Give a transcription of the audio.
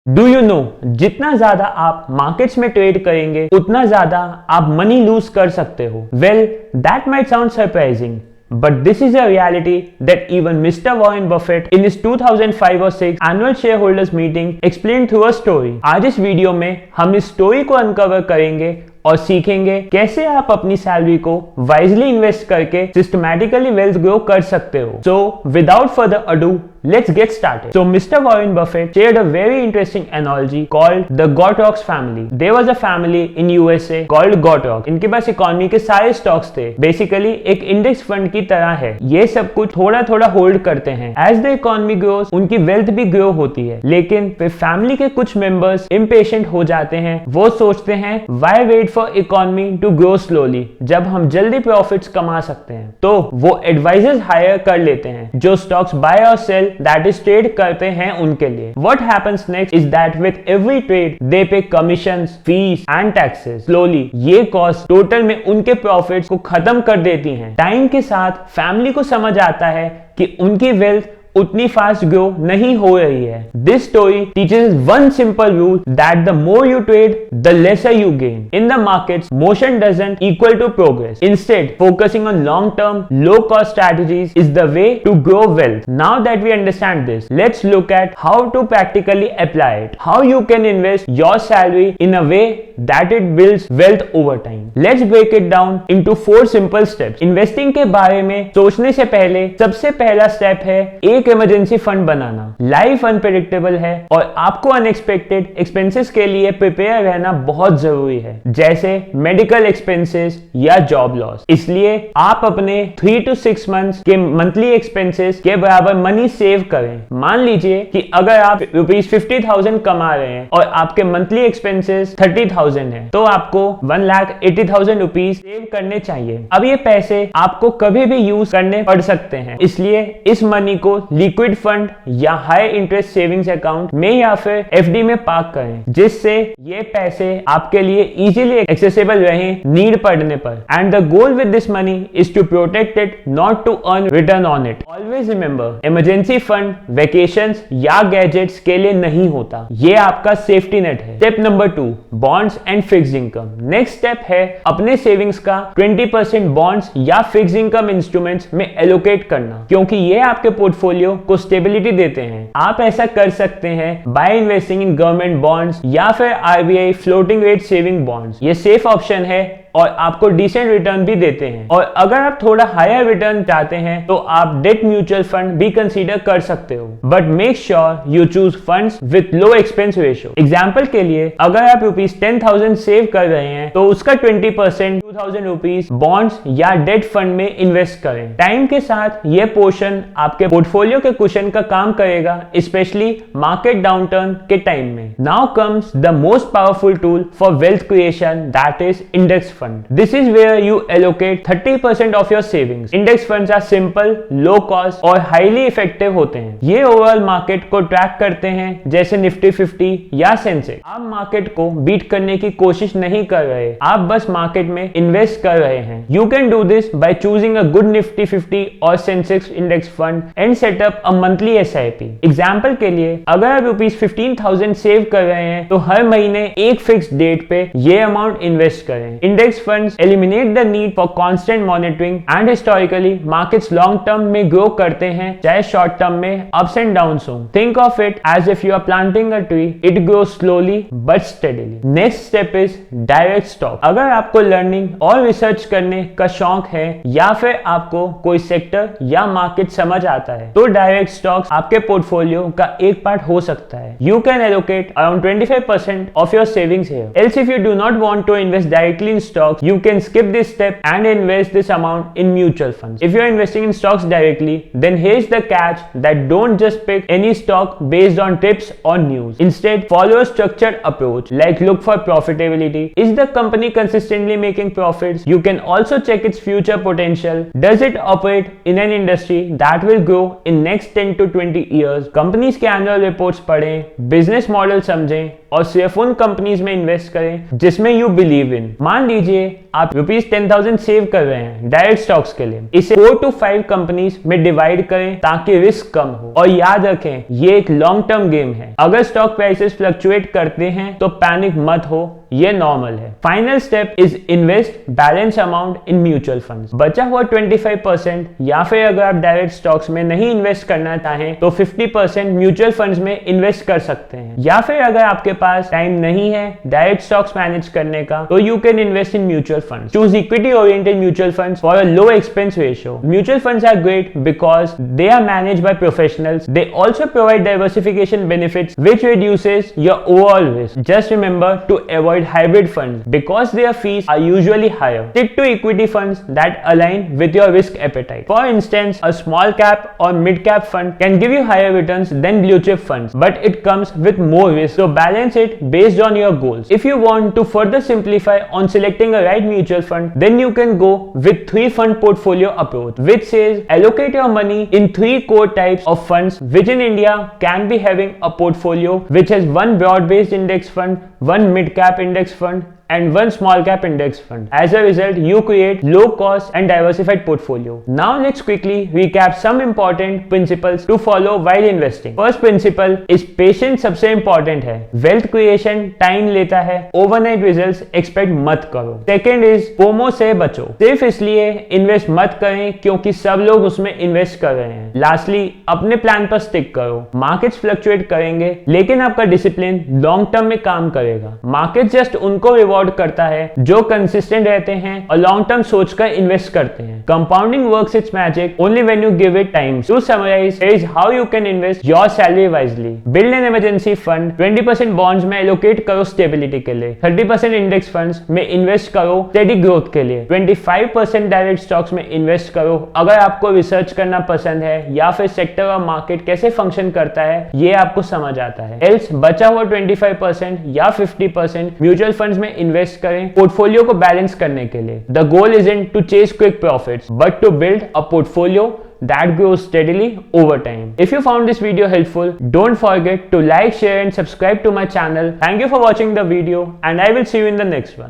Do you know, जितना ज्यादा आप मार्केट्स में ट्रेड करेंगे उतना ज्यादा आप मनी लूज कर सकते हो। Well, that might sound surprising, but this is a reality that even Mr. Warren Buffett in his 2005 or 6 annual shareholders meeting explained through a story। आज इस वीडियो में हम इस स्टोरी को अनकवर करेंगे और सीखेंगे कैसे आप अपनी सैलरी को वाइजली इन्वेस्ट करके सिस्टमैटिकली वेल्थ ग्रो कर सकते हो। So without further ado, let's get started. So Mr. Warren Buffett shared a very interesting analogy called the Goldilocks family. There was a family in USA called Goldilocks. इनके पास economy के सारे stocks थे। Basically एक index fund की तरह है। ये सब कुछ थोड़ा थोड़ा होल्ड करते हैं। एज द इकोनॉमी ग्रोस, उनकी वेल्थ भी ग्रो होती है। लेकिन फिर फैमिली के कुछ मेंबर्स इम्पेशेंट हो जाते हैं। वो सोचते हैं why wait for economy to grow slowly, जब हम जल्दी प्रॉफिट्स कमा सकते हैं। तो वो एडवाइजर्स हायर कर लेते हैं जो स्टॉक्स बाय और सेल that is trade करते हैं उनके लिए। What happens next is that with every trade they pay commissions, fees and taxes. Slowly ये कॉस्ट टोटल में उनके प्रॉफिट्स को खत्म कर देती हैं। टाइम के साथ फैमिली को समझ आता है कि उनकी वेल्थ उतनी फास्ट ग्रो नहीं हो रही है। This story teaches one simple rule that the more you trade the lesser you gain. In the markets motion doesn't equal to progress. Instead focusing on long term low cost strategies is the way to grow wealth. Now that we understand this, let's look at how to practically apply it. How you can invest your salary in a way that it builds wealth over time. Let's break it down into 4 simple steps. Investing के बारे में सोचने से पहले सबसे पहला step है एक इमरजेंसी फंड बनाना। लाइफ अनप्रेडिक्टेबल है और आपको अनएक्सपेक्टेड एक्सपेंसेस के लिए प्रिपेयर रहना बहुत जरूरी है, जैसे मेडिकल एक्सपेंसेस या जॉब लॉस। इसलिए आप अपने 3 to 6 मंथ्स के मंथली एक्सपेंसेस के बराबर मनी सेव करें। मान लीजिए कि अगर आप ₹50,000 कमा रहे हैं और आपके मंथली एक्सपेंसेस 30,000 है, तो आपको 1,80,000 रुपीज सेव करने चाहिए। अब ये पैसे आपको कभी भी यूज करने पड़ सकते हैं, इसलिए इस मनी को लिक्विड फंड या हाई इंटरेस्ट सेविंग्स अकाउंट में या फिर एफडी में पार्क करें, जिससे ये पैसे आपके लिए इजीली एक्सेसिबल रहें नीड पड़ने पर। And the goal with this money is to protect it, not to earn return on it. Always remember, emergency fund vacations या गैजेट्स के लिए नहीं होता, ये आपका सेफ्टी नेट है। Step number 2, bonds and fixed income. Next step है अपने सेविंग्स का 20% बॉन्ड्स या फिक्स्ड इनकम इंस्ट्रूमेंट्स में एलोकेट करना, क्योंकि ये आपके पोर्टफोलियो को स्टेबिलिटी देते हैं। आप ऐसा कर सकते हैं by investing in government bonds या फिर RBI floating rate saving bonds. ये सेफ ऑप्शन है और आपको डिसेंट रिटर्न भी देते हैं। और अगर आप थोड़ा हायर रिटर्न चाहते हैं तो आप डेट म्यूचुअल फंड भी कंसीडर कर सकते हो, but make sure you choose funds with low expense ratio. Example के लिए, अगर आप ₹10,000 सेव कर रहे हैं तो उसका 20% 2,000 रुपीज बॉन्ड्स या डेट फंड में इन्वेस्ट करें। टाइम के साथ ये पोर्शन आपके पोर्टफोलियो के कुशन का काम करेगा, स्पेशली मार्केट डाउनटर्न के टाइम में। Now comes the most powerful tool for wealth creation, that is index fund. This is where you allocate 30% of your savings. Index funds are simple, low cost और highly effective होते हैं। ये overall market को track करते हैं, जैसे Nifty 50 या Sensex. आप मार्केट को बीट करने की कोशिश नहीं कर रहे, आप बस मार्केट में इन्वेस्ट कर रहे हैं। You can do this by choosing a good Nifty 50 और Sensex index fund and set up a monthly SIP. Example के लिए, अगर आप ₹15,000 सेव कर रहे हैं तो हर महीने एक फिक्स डेट पे ये अमाउंट इन्वेस्ट करें। Index funds eliminate the need for constant monitoring and historically markets long term में grow करते हैं, चाहे short term में ups and downs हो। Think of it as if you are planting a tree, it grows slowly but steadily. Next step is direct stock. अगर आपको learning और research करने का शौक है या फिर आपको कोई सेक्टर या मार्केट समझ आता है, तो डायरेक्ट स्टॉक्स आपके पोर्टफोलियो का एक पार्ट हो सकता है। You can allocate around 25% of your savings here. Else if you do not want to invest directly in stocks, you can skip this step and invest this amount in mutual funds. If you are investing in stocks directly, then here's the catch, that don't just pick any stock based on tips or news. Instead, follow a structured approach, like look for profitability. Is the company consistently making profits? You can also check its future potential. Does it operate in an industry that will grow in next 10 to 20 years? Companies के annual reports पढ़ें, business model समझें और सिर्फ उन companies में invest करें जिसमें you believe in. मान लीजिए लीजिए आप ₹10,000 सेव कर रहे हैं डायरेक्ट स्टॉक्स के लिए, इसे 4 to 5 कंपनीज में डिवाइड करें ताकि रिस्क कम हो। और याद रखें ये एक लॉन्ग टर्म गेम है, अगर स्टॉक प्राइसेस फ्लक्चुएट करते हैं तो पैनिक मत हो, ये नॉर्मल है। Final step is invest balance amount in mutual funds. बचा हुआ 25% या फिर अगर आप डायरेक्ट स्टॉक्स में नहीं इन्वेस्ट करना चाहें तो 50% म्यूचुअल फंड्स में इन्वेस्ट कर सकते हैं, या फिर अगर आपके पास टाइम नहीं है डायरेक्ट स्टॉक्स मैनेज करने का तो you can invest in mutual funds. Choose equity oriented mutual funds for a low expense ratio. Mutual funds are great because they are managed by professionals. They also provide diversification benefits which reduces your overall risk. Just remember to avoid hybrid funds because their fees are usually higher. Stick to equity funds that align with your risk appetite. For instance, a small cap or mid cap fund can give you higher returns than blue chip funds, but it comes with more risk. So balance it based on your goals. If you want to further simplify on selecting a right mutual fund, then you can go with 3 fund portfolio approach, which says allocate your money in 3 core types of funds, which in India can be having a portfolio which has 1 broad based index fund, 1 mid cap index fund and 1 small cap index fund. As a result, you create low cost and diversified portfolio. Now let's quickly recap some important principles to follow while investing. First principle is patience सबसे important है। Wealth creation time लेता है, overnight results expect मत करो। Second is FOMO से बचो, सिर्फ इसलिए इन्वेस्ट मत करें क्योंकि सब लोग उसमें इन्वेस्ट कर रहे हैं। Lastly, अपने प्लान पर स्टिक करो। मार्केट्स फ्लक्चुएट करेंगे लेकिन आपका डिसिप्लिन लॉन्ग टर्म में काम करेगा। मार्केट जस्ट उनको रिवॉर्ड करता है जो कंसिस्टेंट रहते हैं और लॉन्ग टर्म सोचकर इन्वेस्ट करते हैं। Compounding works its magic only when you give it time. To summarize, here is how you can invest your salary wisely. Build an emergency fund, 20% bonds में एलोकेट करो stability के लिए, 30% index funds में invest करो steady growth के लिए, 25% direct stocks में invest करो अगर आपको रिसर्च करना पसंद है या फिर सेक्टर और मार्केट कैसे फंक्शन करता है ये आपको समझ आता है। एल्स बचा हुआ 25% या 50% म्यूचुअल फंड्स में इन्वेस्ट करें पोर्टफोलियो को बैलेंस करने के लिए। The goal isn't to chase quick profits but to build a portfolio that grows steadily over time. If you found this video helpful, don't forget to like, share and subscribe to my channel. Thank you for watching the video and I will see you in the next one.